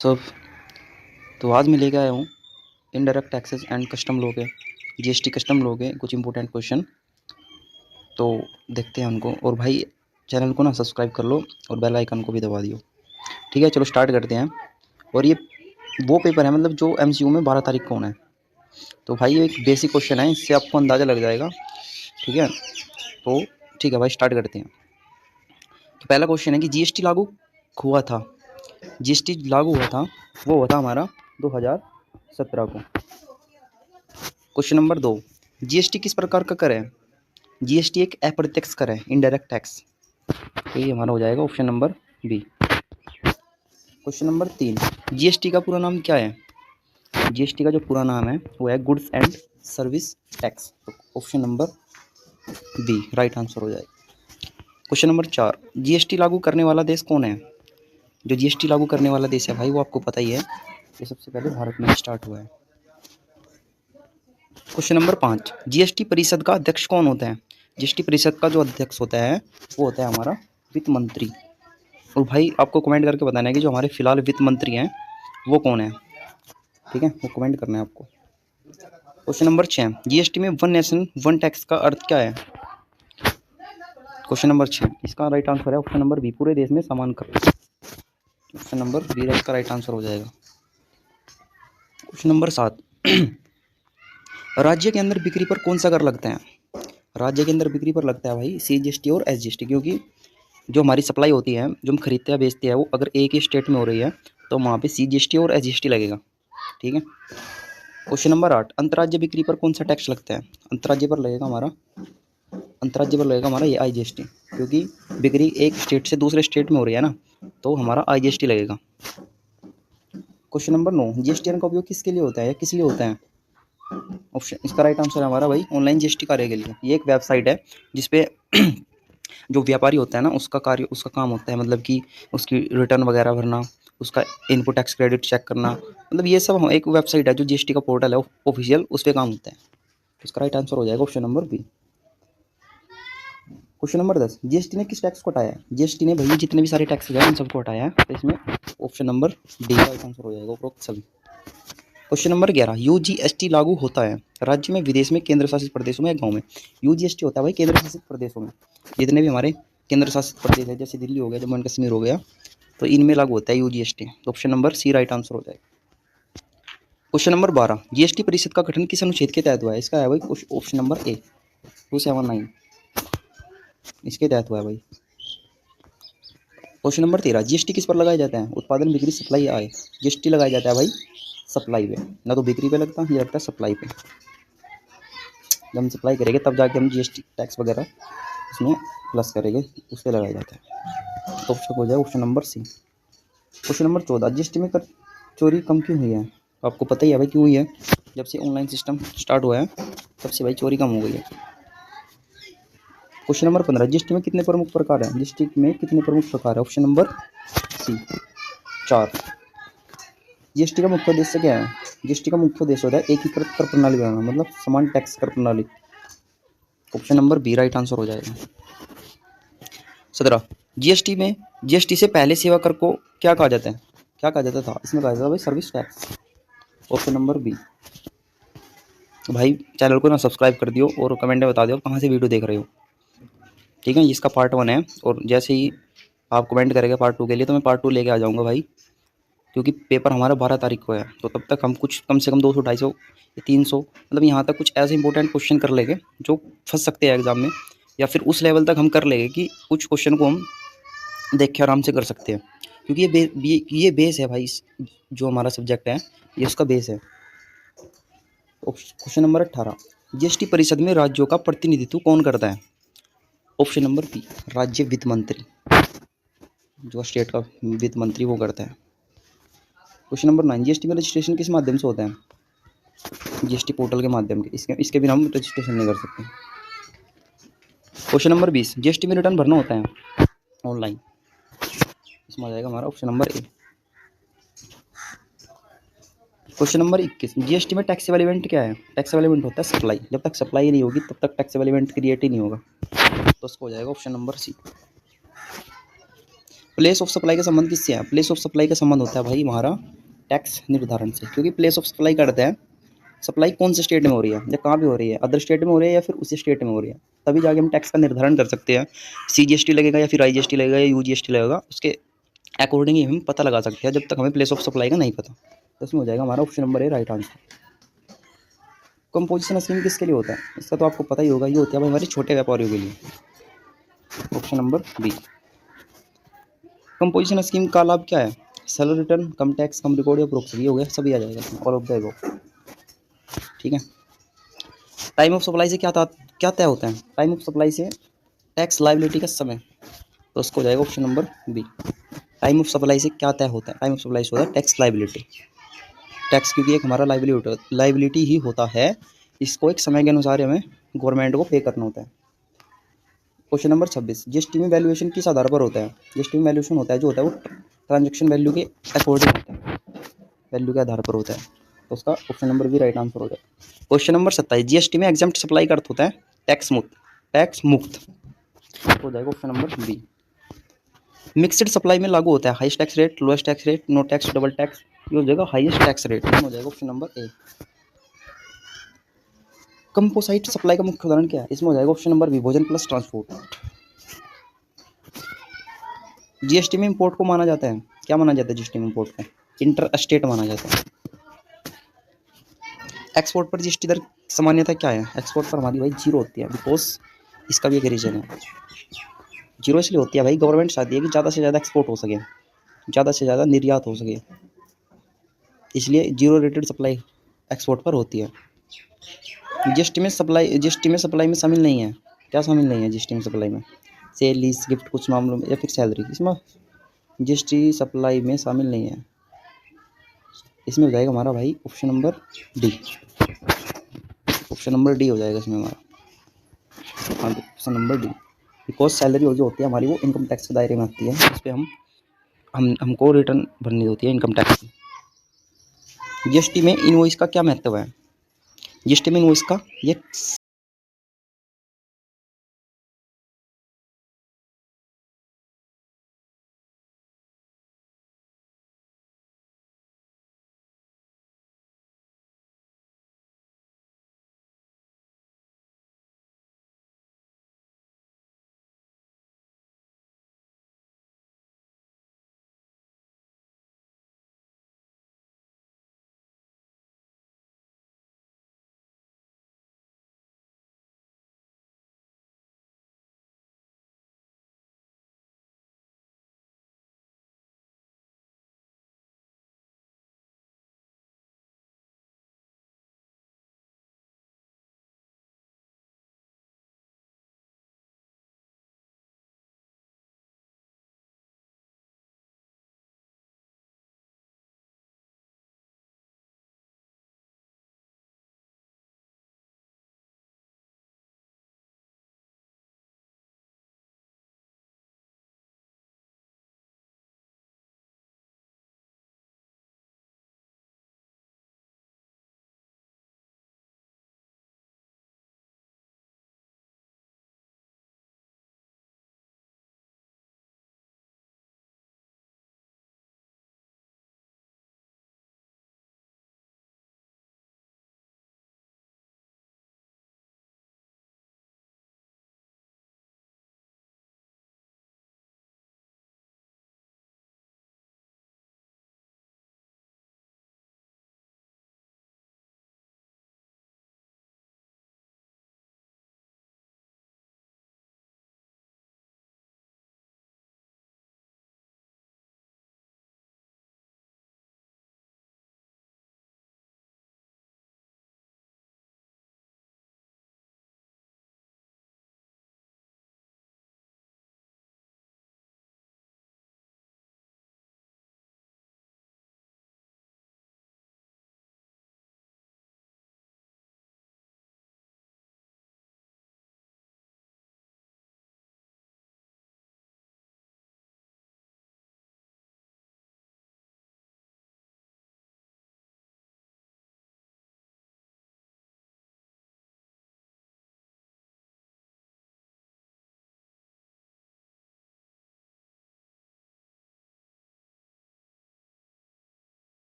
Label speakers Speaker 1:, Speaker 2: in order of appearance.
Speaker 1: सब तो आज मैं लेके आया हूँ indirect taxes and custom law के जीएसटी कस्टम लॉ के कुछ इंपॉर्टेंट क्वेश्चन। तो देखते हैं उनको। और भाई चैनल को ना सब्सक्राइब कर लो और बेल आइकन को भी दबा दियो। ठीक है, चलो स्टार्ट करते हैं। और ये वो पेपर है मतलब जो एमसीक्यू में 12 तारीख को होना है। तो भाई ये एक बेसिक क्वेश्चन है, इससे आपको अंदाज़ा लग जाएगा। ठीक है, तो ठीक है भाई स्टार्ट करते हैं। तो पहला क्वेश्चन है कि जीएसटी लागू हुआ था, जीएसटी लागू हुआ था वो हुआ था हमारा 2017 को। क्वेश्चन नंबर 2, जीएसटी किस प्रकार का कर है? जीएसटी एक अप्रत्यक्ष कर है, इनडायरेक्ट टैक्स। तो ये हमारा हो जाएगा option number B. Question number 3, GST का पूरा नाम क्या है? जीएसटी का जो पूरा नाम है वो है गुड्स एंड सर्विस टैक्स। तो option number B right answer हो जाएगा। क्वेश्चन नंबर 4, जीएसटी लागू करने वाला देश कौन है? जो जीएसटी लागू करने वाला देश है भाई वो आपको पता ही है, ये सबसे पहले भारत में स्टार्ट हुआ है। क्वेश्चन नंबर 5, जीएसटी परिषद का अध्यक्ष कौन होता है? जीएसटी परिषद का जो अध्यक्ष होता है वो होता है हमारा वित्त मंत्री। और भाई आपको कमेंट करके बताना है कि जो हमारे फिलहाल वित्त मंत्री हैं वो कौन है। ठीक है, वो कमेंट करना है आपको। क्वेश्चन नंबर 6, जीएसटी में वन नेशन वन टैक्स का अर्थ क्या है? क्वेश्चन नंबर 6, इसका राइट आंसर है ऑप्शन नंबर बी, पूरे देश में समान कर। ऑप्शन नंबर बी इसका राइट आंसर हो जाएगा। क्वेश्चन नंबर 7, राज्य के अंदर बिक्री पर कौन सा कर लगता है? राज्य के अंदर बिक्री पर लगता है भाई सीजीएसटी और एसजीएसटी, क्योंकि जो हमारी सप्लाई होती है, जो हम खरीदते हैं बेचते हैं, वो अगर एक ही स्टेट में हो रही है तो वहाँ पे सीजीएसटी और एसजीएसटी लगेगा। ठीक है। क्वेश्चन नंबर 8, अंतर्राज्य बिक्री पर कौन सा टैक्स लगता है? अंतर्राज्य पर लगेगा हमारा ये आईजीएसटी, क्योंकि बिक्री एक स्टेट से दूसरे स्टेट में हो रही है ना, तो हमारा आईजीएसटी लगेगा। क्वेश्चन नंबर 9, जीएसटी का उपयोग किसके लिए होता है या किस लिए होता है? ऑप्शन इसका राइट आंसर है हमारा भाई ऑनलाइन जीएसटी कार्य के लिए। ये एक वेबसाइट है जिसपे जो व्यापारी होता है ना उसका काम होता है, मतलब कि उसकी रिटर्न वगैरह भरना, उसका इनपुट टैक्स क्रेडिट चेक करना, मतलब ये सब एक वेबसाइट है जो जीएसटी का पोर्टल है ऑफिशियल, उस पर काम होता है। इसका राइट आंसर हो जाएगा option number B. Question number 10, GST ने किस टैक्स को हटाया है? जीएसटी ने भैया जितने भी सारे टैक्सेस हैं उन सबको हटाया है, तो इसमें ऑप्शन नंबर डी का राइट आंसर हो जाएगा उपरोक्त सभी। क्वेश्चन नंबर 11, यूजीएसटी लागू होता है राज्य में, विदेश में, केंद्र शासित प्रदेशों में, गाँव में? यूजीएसटी होता है भाई केंद्र शासित प्रदेशों में। जितने भी हमारे केंद्र शासित प्रदेश है, जैसे दिल्ली हो गया, जम्मू एंड कश्मीर हो गया, तो इनमें लागू होता है यूजीएसटी। तो option number C right answer हो जाएगा। क्वेश्चन नंबर 12, जीएसटी परिषद का गठन किस अनुच्छेद के तहत हुआ है? इसका है भाई ऑप्शन नंबर ए 279, इसके तहत हुआ है भाई। क्वेश्चन नंबर 13, जीएसटी किस पर लगाया जाता है? उत्पादन, बिक्री, सप्लाई, आय। जीएसटी लगाया जाता है भाई सप्लाई पे, ना तो बिक्री पे लगता है, ये लगता है सप्लाई पे। जब हम सप्लाई करेंगे तब जाके हम जीएसटी टैक्स वगैरह इसमें प्लस करेंगे, उस पर लगाया जाता है। तो ऑप्शन हो जाए option number C. Question number 14, GST में कर चोरी कम क्यों हुई है? आपको पता ही है भाई क्यों हुई है, जब से ऑनलाइन सिस्टम स्टार्ट हुआ है तब से भाई चोरी कम हो गई है। क्वेश्चन नंबर 15, जीएसटी में कितने प्रमुख प्रकार हैं? जीएसटी में कितने प्रमुख प्रकार है? ऑप्शन नंबर सी 4। जीएसटी का मुख्य उद्देश्य क्या है? जीएसटी का मुख्य उद्देश्य होता है एकीकृत कर प्रणाली बनाना, मतलब समान टैक्स कर प्रणाली। Option number B right answer हो जाएगा। 17, जीएसटी से पहले सेवा कर को क्या कहा जाता है? क्या कहा जाता था? इसमें कहा जाता था भाई service tax. Option number B. तो भाई चैनल को ना सब्सक्राइब कर दियो और कमेंट में बता दियो कहाँ से वीडियो देख रहे हो। ठीक है, इसका पार्ट 1 है, और जैसे ही आप कमेंट करेंगे पार्ट 2 के लिए तो मैं पार्ट 2 लेके आ जाऊँगा भाई, क्योंकि पेपर हमारा 12 तारीख को है, तो तब तक हम कुछ कम से कम 200 250 या 300, मतलब यहाँ तक कुछ ऐसे इंपॉर्टेंट क्वेश्चन कर लेंगे जो फंस सकते हैं एग्जाम में, या फिर उस लेवल तक हम कर लेंगे कि कुछ क्वेश्चन को हम देख के आराम से कर सकते हैं, क्योंकि ये बेस है भाई, जो हमारा सब्जेक्ट है ये उसका बेस है। क्वेश्चन नंबर 18, जीएसटी परिषद में राज्यों का प्रतिनिधित्व कौन करता है? ऑप्शन नंबर बी राज्य वित्त मंत्री, जो स्टेट का वित्त मंत्री वो करता है। क्वेश्चन नंबर 9, जीएसटी में रजिस्ट्रेशन किस माध्यम से होता है? जीएसटी पोर्टल के माध्यम के, इसके बिना हम रजिस्ट्रेशन नहीं कर सकते। क्वेश्चन नंबर 20, जीएसटी में रिटर्न भरना होता है ऑनलाइन, इसमें आ जाएगा हमारा ऑप्शन नंबर ए। क्वेश्चन नंबर 21, जीएसटी में टैक्सेबल इवेंट क्या है? टैक्सेबल इवेंट होता है सप्लाई, जब तक सप्लाई नहीं होगी तब तक टैक्सेबल इवेंट क्रिएट ही नहीं होगा, तो उसको हो जाएगा option number C. Place of supply का संबंध किससे है? प्लेस ऑफ सप्लाई का संबंध होता है भाई हमारा टैक्स निर्धारण से, क्योंकि प्लेस ऑफ सप्लाई करते हैं सप्लाई कौन से स्टेट में हो रही है या कहाँ पे हो रही है, अदर स्टेट में हो रही है या फिर उसी स्टेट में हो रही है, तभी जाके हम टैक्स का निर्धारण कर सकते हैं। CGST लगेगा या फिर IGST लगेगा या UGST लगेगा, उसके अकॉर्डिंग ही हम पता लगा सकते हैं, जब तक हमें प्लेस ऑफ सप्लाई का नहीं पता। तो इसमें हो जाएगा हमारा ऑप्शन नंबर ए राइट आंसर। कंपोजिशन स्कीम किसके लिए होता है? इसका तो आपको पता ही होगा, ये होता है भाई हमारे छोटे व्यापारियों के लिए। Option number B. Composition scheme का लाभ क्या है? सेलर रिटर्न, कम टैक्स, कम रिकॉर्ड या प्रोक्सी, ये हो गया, सभी आ जाएगा इसमें, ऑल ऑफ द अबव। ठीक है। टाइम ऑफ सप्लाई से क्या तय होता है? टाइम ऑफ सप्लाई से टैक्स लाइबिलिटी का समय, तो उसको हो जाएगा option number B. Time of supply से क्या तय होता है? टाइम ऑफ सप्लाई से होता है टैक्स लाइबिलिटी। टैक्स क्योंकि एक हमारा लाइबिलिटी ही होता है, इसको एक समय के अनुसार हमें गवर्नमेंट को पे करना होता है। क्वेश्चन नंबर 26, जीएसटी में वैल्यूएशन किस आधार पर होता है? जीएसटी में वैल्यूएशन होता है जो होता है वो ट्रांजैक्शन वैल्यू के अकॉर्डिंग होता है, वैल्यू के आधार पर होता है, तो उसका option number B right answer हो जाए। क्वेश्चन नंबर 27, जीएसटी में एग्जम्प्ट सप्लाई का अर्थ होता है टैक्स मुक्त, हो जाएगा option number B. Mixed supply में लागू होता है highest tax rate, lowest tax rate, no tax, double tax, ये हो जाएगा हाईएस्ट टैक्स रेट, हो जाएगा option number A. Composite supply का मुख्य उदाहरण क्या है? इसमें हो जाएगा ऑप्शन नंबर बी, भोजन प्लस ट्रांसपोर्ट। जीएसटी में इंपोर्ट को माना जाता है, क्या माना जाता है जीएसटी में इंपोर्ट को? इंटर स्टेट माना जाता है। एक्सपोर्ट पर जीएसटी दर सामान्यता क्या है? एक्सपोर्ट पर हमारी भाई जीरो होती है, बिकॉज इसका भी एक रीजन है। जीरो इसलिए होती है भाई, गवर्नमेंट चाहती है कि ज़्यादा से ज़्यादा एक्सपोर्ट हो सके, ज़्यादा से ज़्यादा निर्यात हो सके, इसलिए जीरो रेटेड सप्लाई एक्सपोर्ट पर होती है। जीएसटी में सप्लाई में शामिल नहीं है, क्या शामिल नहीं है जीएसटी में सप्लाई में? सेल, लीज, गिफ्ट कुछ मामलों में, या फिर सैलरी, इसमें जीएसटी सप्लाई में शामिल नहीं है। इसमें हो जाएगा हमारा भाई option number D, option number D हो जाएगा इसमें हमारा। हाँ, option number D, because salary जो होती है हमारी वो इनकम टैक्स के दायरे में आती है, इस पर हमको रिटर्न भरनी होती है इनकम टैक्स की। जीएसटी में इनवॉइस का क्या महत्व है? जीएसटी में इनवॉइस का ये